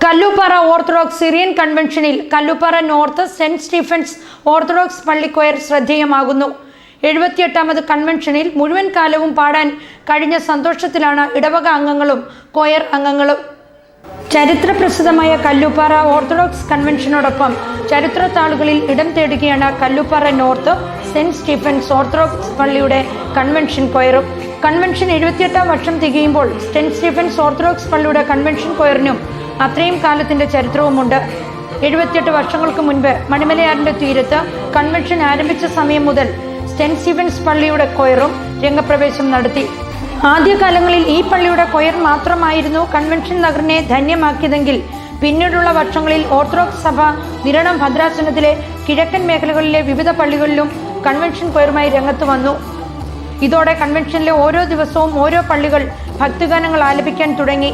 Kallooppara Orthodox Syrian കൺവെൻഷനിൽ Kallooppara North Saint Stephen's Orthodox പള്ളി choir ശ്രദ്ധേയമാകുന്നു. 78ാമത് കൺവെൻഷനിൽ മുഴുവൻ കാലവും പാടാൻ കഴിഞ്ഞ സന്തോഷത്തിലാണ് ഇടവക അംഗങ്ങളും കൊയർ അംഗങ്ങളും. ചരിത്രപ്രസിദ്ധമായ കല്ലൂപ്പാറ ഓർത്തഡോക്സ് കൺവെൻഷനോടൊപ്പം ചരിത്രത്താളുകളിൽ ഇടം തേടുകയാണ് Kallooppara North Saint Stephen's Orthodox പള്ളിയുടെ കൺവെൻഷൻ കൊയറും. കൺവെൻഷൻ 78ാം വർഷം തികയുമ്പോൾ സെന്റ് സ്റ്റീഫൻസ് ഓർത്തഡോക്സ് പള്ളിയുടെ കൺവെൻഷൻ കൊയറിനും അത്രയും കാലത്തിന്റെ ചരിത്രവുമുണ്ട്. 78 വർഷങ്ങൾക്ക് മുൻപ് മണിമലയാറിന്റെ തീരത്ത് കൺവെൻഷൻ ആരംഭിച്ച സമയം മുതൽ സെന്റ് സ്റ്റീഫൻസ് പള്ളിയുടെ കൊയറും രംഗപ്രവേശം നടത്തി. ആദ്യകാലങ്ങളിൽ ഈ പള്ളിയുടെ കൊയർ മാത്രമായിരുന്നു കൺവെൻഷൻ നഗറിനെ ധന്യമാക്കിയതെങ്കിൽ പിന്നീടുള്ള വർഷങ്ങളിൽ ഓർത്തഡോക്സ് സഭ നിരണം ഭദ്രാസനത്തിലെ കിഴക്കൻ മേഖലകളിലെ വിവിധ പള്ളികളിലും കൺവെൻഷൻ കൊയറുമായി രംഗത്ത് വന്നു. ഇതോടെ കൺവെൻഷനിലെ ഓരോ ദിവസവും ഓരോ പള്ളികൾ ഭക്തിഗാനങ്ങൾ ആലപിക്കാൻ തുടങ്ങി.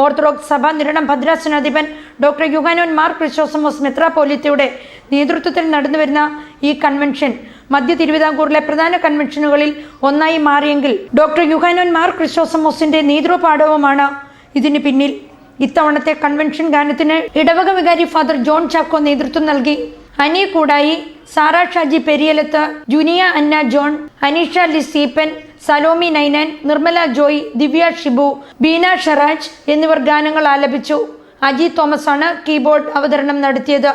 ഓർത്തഡോക്സ് സഭ നിരണം ഭദ്രാസനാധിപൻ ഡോക്ടർ യുഹാനോൻ മാർ ക്രിസോസ്റ്റമോസ് മെത്രാപ്പോലീത്തയുടെ നേതൃത്വത്തിൽ നടന്നുവരുന്ന ഈ കൺവെൻഷൻ മധ്യ തിരുവിതാംകൂറിലെ പ്രധാന കൺവെൻഷനുകളിൽ ഒന്നായി മാറിയെങ്കിൽ ഡോക്ടർ യുഹാനോൻ മാർ ക്രിസോസ്റ്റമോസിന്റെ നേതൃപാഠവുമാണ് ഇതിന് പിന്നിൽ. ഇത്തവണത്തെ കൺവെൻഷൻ ഗാനത്തിന് ഇടവക വികാരി ഫാദർ ജോൺ ചാക്കോ നേതൃത്വം നൽകി. അനി കൂടായി, സാറ ഷാജി പെരിയലത്ത്, ജുനിയ അന്ന ജോൺ, അനീഷ ലിസീപ്പൻ, സലോമി നൈനൻ, നിർമ്മല ജോയ്, ദിവ്യ ഷിബു, ബീന ഷറാജ് എന്നിവർ ഗാനങ്ങൾ ആലപിച്ചു. അജി തോമസ് ആണ് കീബോർഡ് അവതരണം നടത്തിയത്.